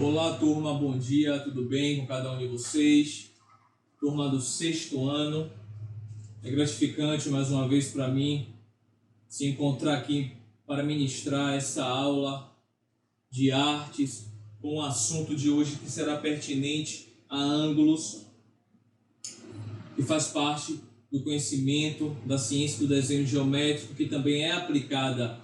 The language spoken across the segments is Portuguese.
Olá, turma, bom dia, tudo bem com cada um de vocês? Turma do sexto ano, é gratificante mais uma vez para mim se encontrar aqui para ministrar essa aula de artes com o assunto de hoje que será pertinente a ângulos, que faz parte do conhecimento da ciência do desenho geométrico, que também é aplicada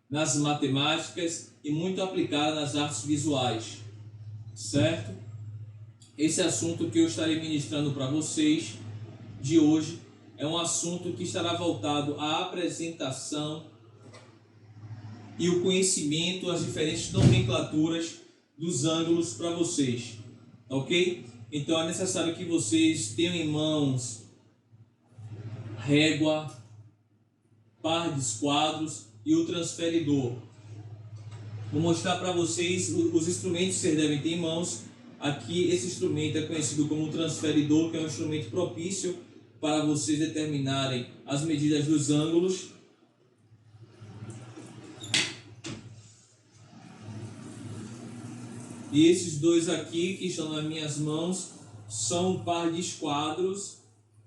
nas matemáticas e muito aplicada nas artes visuais, certo? Esse assunto que eu estarei ministrando para vocês de hoje é um assunto que estará voltado à apresentação e o conhecimento, as diferentes nomenclaturas dos ângulos para vocês, ok? Então é necessário que vocês tenham em mãos régua, par de esquadros e o transferidor. Vou mostrar para vocês os instrumentos que vocês devem ter em mãos. Aqui esse instrumento é conhecido como transferidor, que é um instrumento propício para vocês determinarem as medidas dos ângulos. E esses dois aqui que estão nas minhas mãos são um par de esquadros,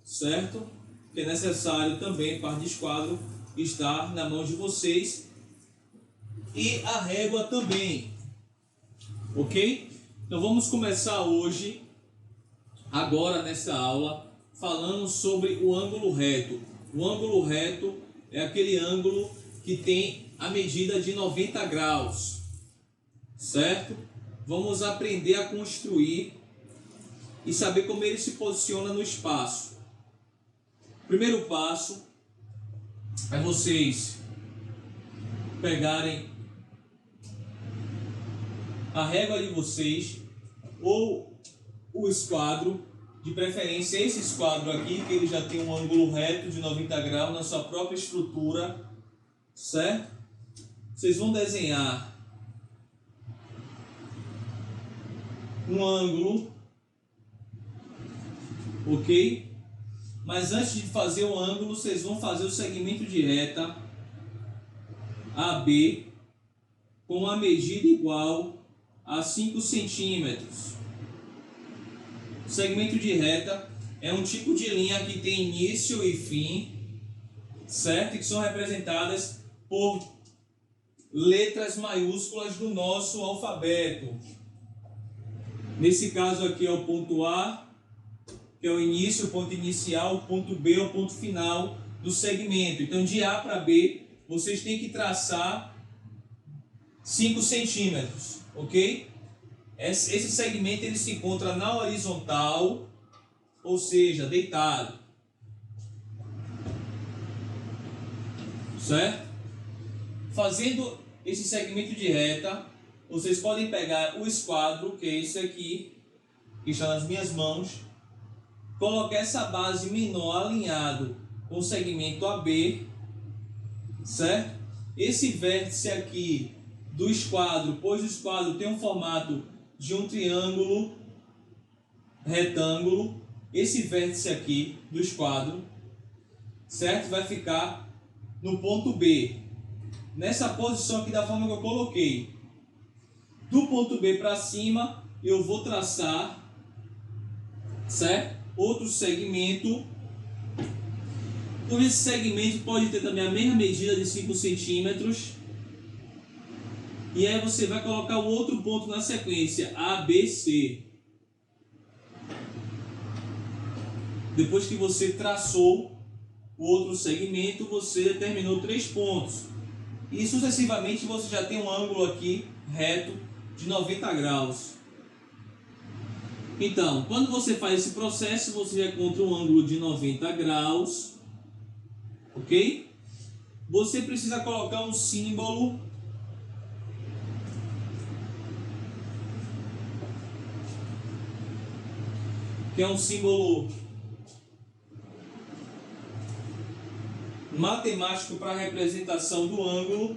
certo? Que é necessário também par de esquadro estar na mão de vocês. E a régua também, ok? Então vamos começar hoje, agora nessa aula, falando sobre o ângulo reto. O ângulo reto é aquele ângulo que tem a medida de 90 graus, certo? Vamos aprender a construir e saber como ele se posiciona no espaço. O primeiro passo é vocês pegarem a régua de vocês ou o esquadro, de preferência esse esquadro aqui, que ele já tem um ângulo reto de 90 graus na sua própria estrutura, certo? Vocês vão desenhar um ângulo, ok? Mas antes de fazer o ângulo, vocês vão fazer o segmento de reta AB com a medida igual a 5 centímetros. O segmento de reta é um tipo de linha que tem início e fim, certo? E que são representadas por letras maiúsculas do nosso alfabeto. Nesse caso aqui é o ponto A, que é o início, o ponto inicial, o ponto B é o ponto final do segmento. Então, de A para B, vocês têm que traçar 5 centímetros, ok? Esse segmento ele se encontra na horizontal, ou seja, deitado, certo? Fazendo esse segmento de reta, vocês podem pegar o esquadro, que é esse aqui, que está nas minhas mãos, colocar essa base menor alinhado com o segmento AB, certo? Esse vértice aqui do esquadro, pois o esquadro tem um formato de um triângulo retângulo, esse vértice aqui do esquadro, certo? Vai ficar no ponto B, nessa posição aqui da forma que eu coloquei. Do ponto B para cima, eu vou traçar, certo? Outro segmento. Então, esse segmento pode ter também a mesma medida de 5 centímetros. E aí você vai colocar o outro ponto na sequência, ABC. Depois que você traçou o outro segmento, você determinou 3 pontos. E sucessivamente você já tem um ângulo aqui reto de 90 graus. Então, quando você faz esse processo, você já encontra um ângulo de 90 graus, ok? Você precisa colocar um símbolo que é um símbolo matemático para a representação do ângulo.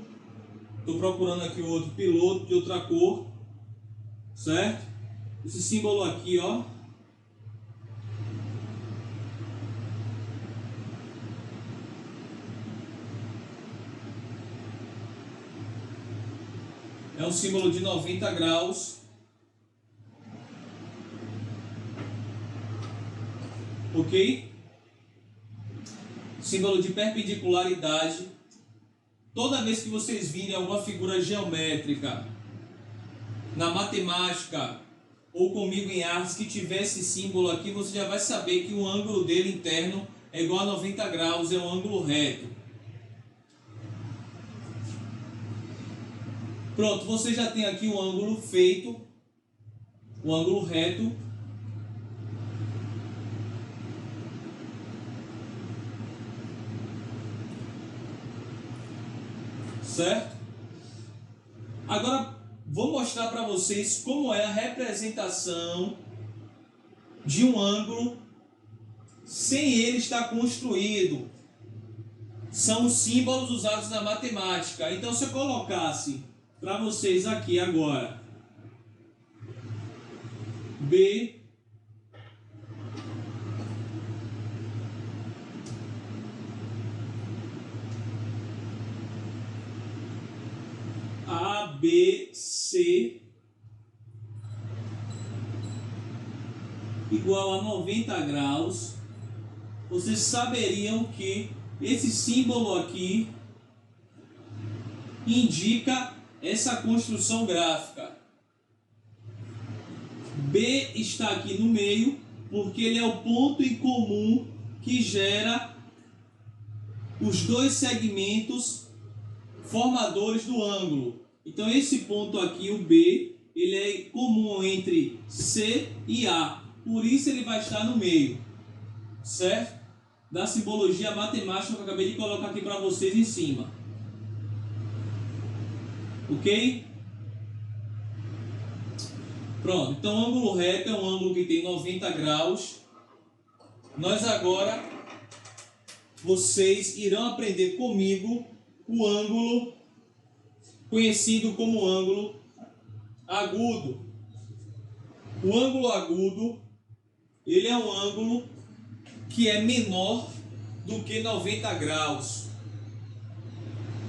Estou procurando aqui outro piloto de outra cor, certo? Esse símbolo aqui, ó, é um símbolo de 90 graus Ok? Símbolo de perpendicularidade. Toda vez que vocês virem alguma figura geométrica na matemática ou comigo em artes que tiver esse símbolo aqui, você já vai saber que o ângulo dele interno é igual a 90 graus, é um ângulo reto. Pronto, você já tem aqui o ângulo feito, o ângulo reto. Certo? Agora vou mostrar para vocês como é a representação de um ângulo sem ele estar construído. São os símbolos usados na matemática. Então, se eu colocasse para vocês aqui agora B ABC igual a 90 graus, vocês saberiam que esse símbolo aqui indica essa construção gráfica. B está aqui no meio porque ele é o ponto em comum que gera os dois segmentos formadores do ângulo. Então esse ponto aqui, o B, ele é comum entre C e A. Por isso ele vai estar no meio, certo? Da simbologia matemática que eu acabei de colocar aqui para vocês em cima. Ok? Pronto, então o ângulo reto é um ângulo que tem 90 graus. Nós agora, vocês irão aprender comigo o ângulo conhecido como ângulo agudo. O ângulo agudo, ele é um ângulo que é menor do que 90 graus,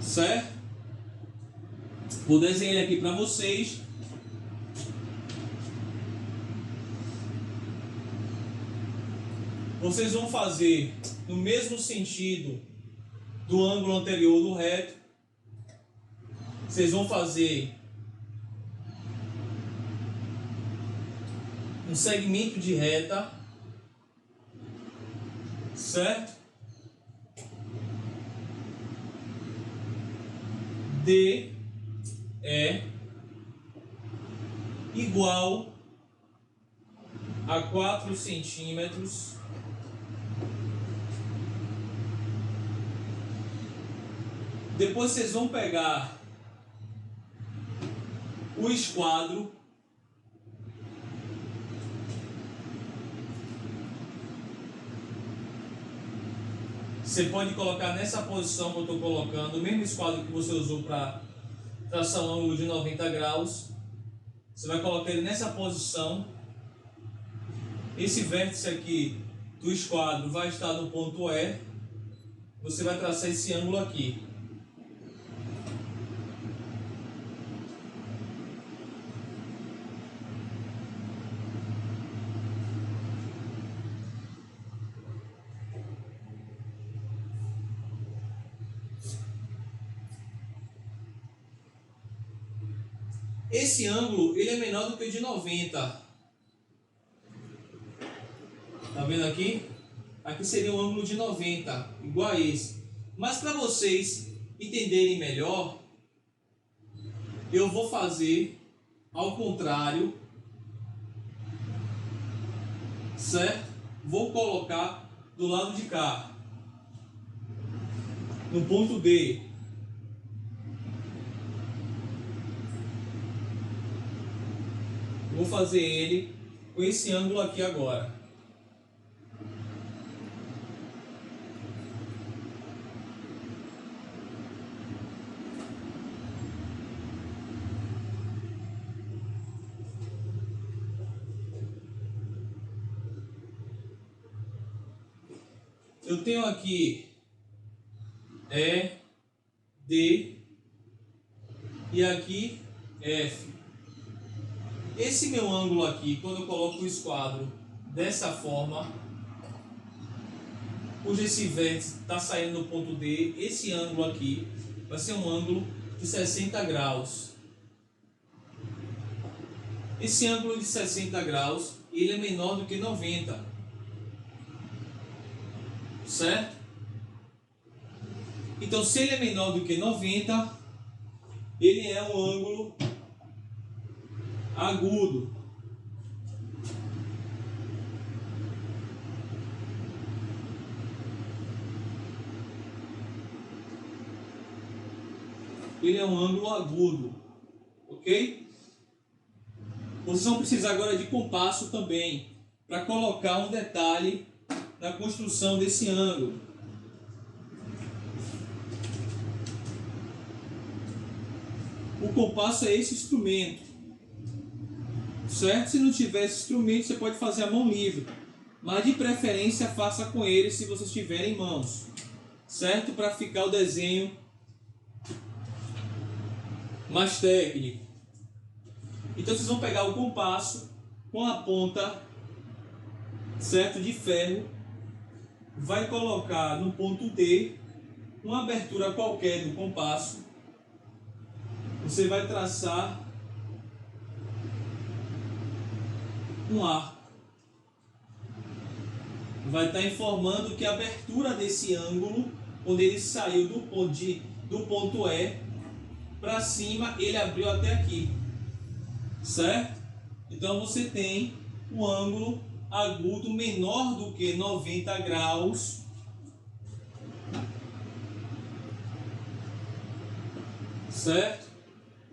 certo? Vou desenhar ele aqui para vocês. Vocês vão fazer no mesmo sentido do ângulo anterior do reto. Vocês vão fazer um segmento de reta, certo? D é igual a 4 centímetros Depois vocês vão pegar o esquadro você pode colocar nessa posição que eu estou colocando, o mesmo esquadro que você usou para traçar um ângulo de 90 graus. Você vai colocar ele nessa posição. Esse vértice aqui do esquadro vai estar no ponto E. Você vai traçar esse ângulo aqui. Esse ângulo ele é menor do que o de 90. Tá vendo aqui? Aqui seria um ângulo de 90, igual a esse. Mas para vocês entenderem melhor, eu vou fazer ao contrário, certo? Vou colocar do lado de cá, no ponto D. Vou fazer ele com esse ângulo aqui agora. Eu tenho aqui E, D e aqui F. Esse meu ângulo aqui, quando eu coloco o esquadro dessa forma, cujo esse vértice está saindo do ponto D, esse ângulo aqui vai ser um ângulo de 60 graus. Esse ângulo de 60 graus, ele é menor do que 90. Certo? Então, se ele é menor do que 90, ele é um ângulo agudo. Ele é um ângulo agudo, ok? Vocês vão precisar agora de compasso também, para colocar um detalhe na construção desse ângulo. O compasso é esse instrumento, certo? Se não tiver esse instrumento, você pode fazer a mão livre, mas de preferência faça com ele se vocês tiverem mãos, certo? Para ficar o desenho mais técnico. Então vocês vão pegar o compasso com a ponta, certo, de ferro, vai colocar no ponto D uma abertura qualquer do compasso. Você vai traçar um arco. Vai estar informando que a abertura desse ângulo, quando ele saiu do ponto E para cima, ele abriu até aqui, certo? Então você tem o ângulo agudo menor do que 90 graus, certo?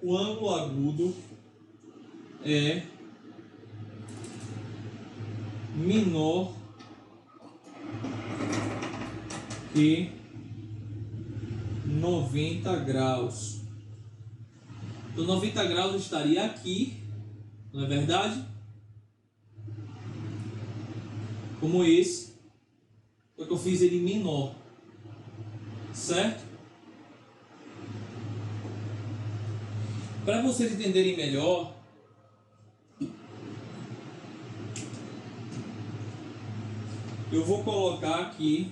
O ângulo agudo é menor que 90 graus. Então 90 graus estaria aqui, não é verdade? Como esse, só que eu fiz ele menor, certo? Para vocês entenderem melhor, eu vou colocar aqui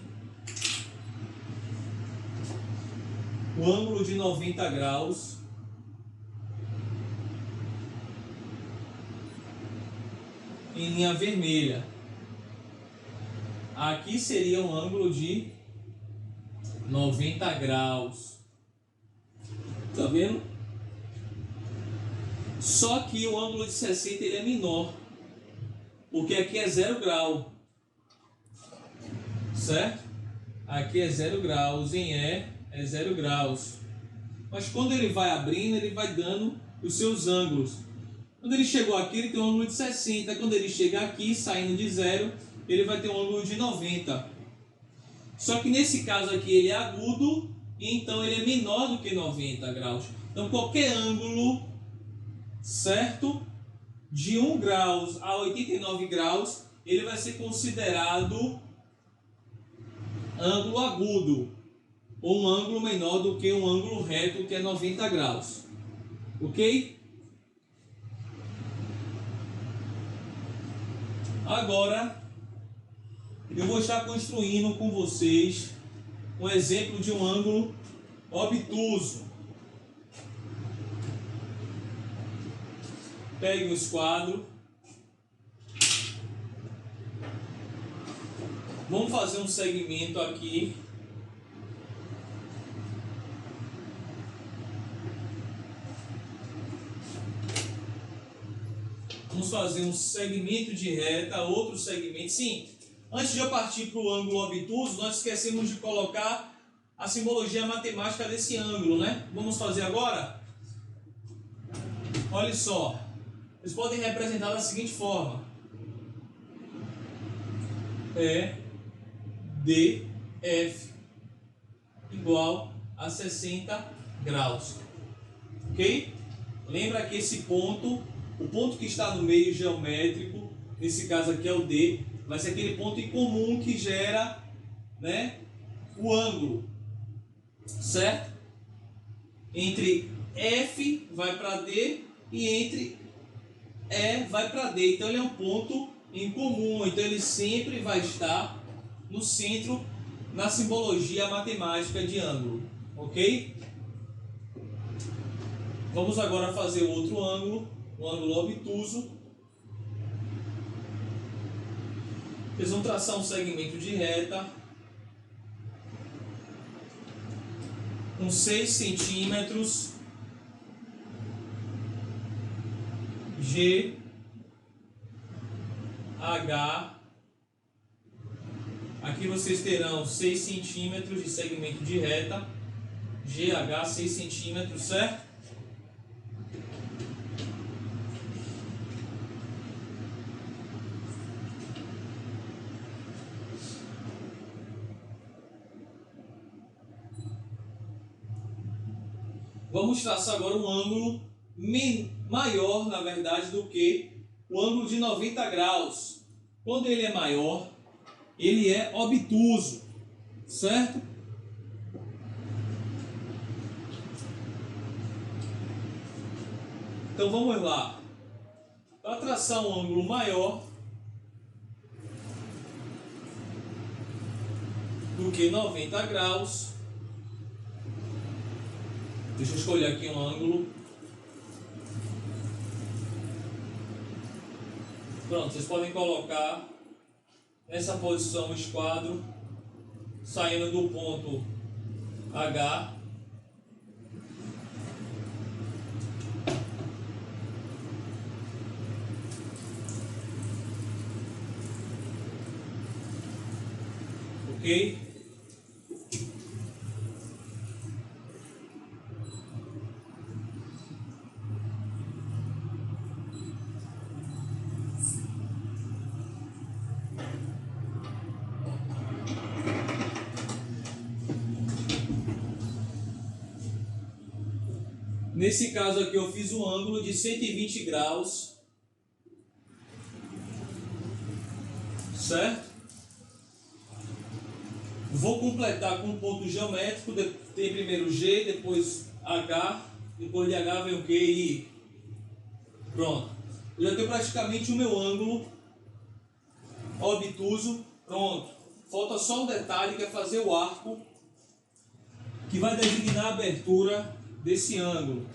o ângulo de 90 graus em linha vermelha. Aqui seria um ângulo de 90 graus. Tá vendo? Só que o ângulo de 60 ele é menor, porque aqui é 0 grau, certo? Aqui é 0 graus, em E é 0 graus. Mas quando ele vai abrindo, ele vai dando os seus ângulos. Quando ele chegou aqui, ele tem um ângulo de 60. Quando ele chega aqui, saindo de 0, ele vai ter um ângulo de 90. Só que nesse caso aqui ele é agudo, então ele é menor do que 90 graus. Então qualquer ângulo, certo, de 1 grau a 89 graus, ele vai ser considerado ângulo agudo, ou um ângulo menor do que um ângulo reto, que é 90 graus. Ok? Agora, eu vou estar construindo com vocês um exemplo de um ângulo obtuso. Pegue o esquadro. Vamos fazer um segmento aqui. Vamos fazer um segmento de reta, outro segmento. Sim, antes de eu partir para o ângulo obtuso, nós esquecemos de colocar a simbologia matemática desse ângulo, né? Vamos fazer agora? Olha só, vocês podem representar da seguinte forma: EDF igual a 60 graus. Ok? Lembra que esse ponto, o ponto que está no meio geométrico, nesse caso aqui é o D, vai ser aquele ponto em comum que gera, né, o ângulo, certo? Entre F vai para D e entre E vai para D. Então ele é um ponto em comum, então ele sempre vai estar no centro na simbologia matemática de ângulo, ok? Vamos agora fazer outro ângulo, um ângulo obtuso. Vocês vão traçar um segmento de reta com 6 centímetros, G, H. Aqui vocês terão 6 centímetros de segmento de reta, GH 6 centímetros, certo? Vamos traçar agora um ângulo maior, na verdade, do que o ângulo de 90 graus. Quando ele é maior, ele é obtuso, certo? Então vamos lá. Para traçar um ângulo maior do que 90 graus, deixa eu escolher aqui um ângulo. Pronto, vocês podem colocar nessa posição o esquadro, saindo do ponto H. Ok? Nesse caso aqui eu fiz um ângulo de 120 graus, certo? Vou completar com um ponto geométrico, tem primeiro G, depois H, depois de H vem o Q e I. Pronto. Eu já tenho praticamente o meu ângulo obtuso pronto. Falta só um detalhe, que é fazer o arco que vai designar a abertura desse ângulo.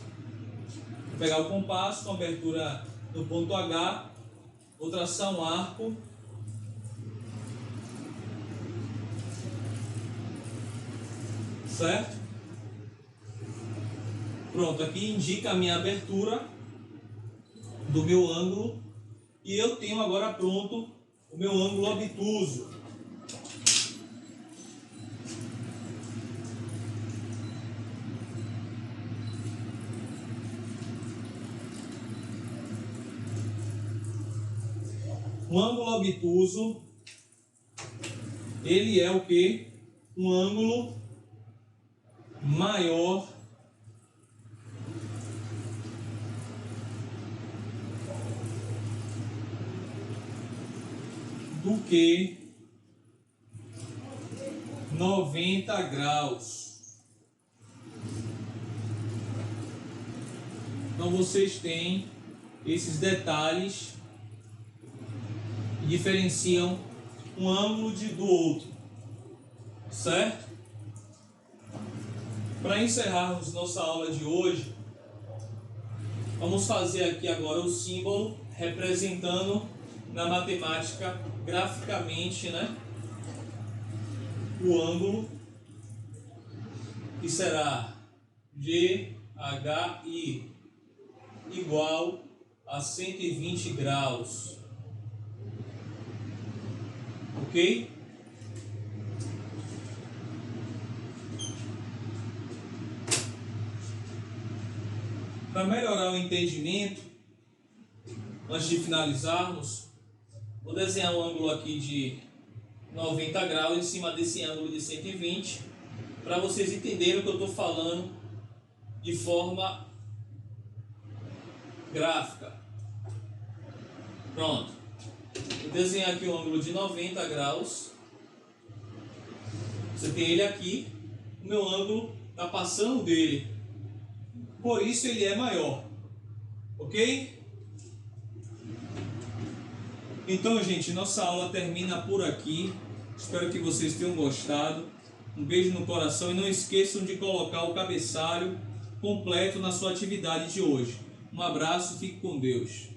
Vou pegar o compasso com a abertura no ponto H, vou traçar um arco. Certo? Pronto, aqui indica a minha abertura do meu ângulo e eu tenho agora pronto o meu ângulo obtuso. Um ângulo obtuso, ele é o que? Um ângulo maior do que 90 graus. Então vocês têm esses detalhes que diferenciam um ângulo do outro, certo? Para encerrarmos nossa aula de hoje, vamos fazer aqui agora o símbolo representando na matemática graficamente, né, o ângulo, que será GHI igual a 120 graus. Ok? Para melhorar o entendimento, antes de finalizarmos, vou desenhar um ângulo aqui de 90 graus em cima desse ângulo de 120, para vocês entenderem o que eu estou falando de forma gráfica. Pronto. Vou desenhar aqui um ângulo de 90 graus. Você tem ele aqui. O meu ângulo está passando dele. Por isso ele é maior. Ok? Então, gente, nossa aula termina por aqui. Espero que vocês tenham gostado. Um beijo no coração e não esqueçam de colocar o cabeçalho completo na sua atividade de hoje. Um abraço, fique com Deus.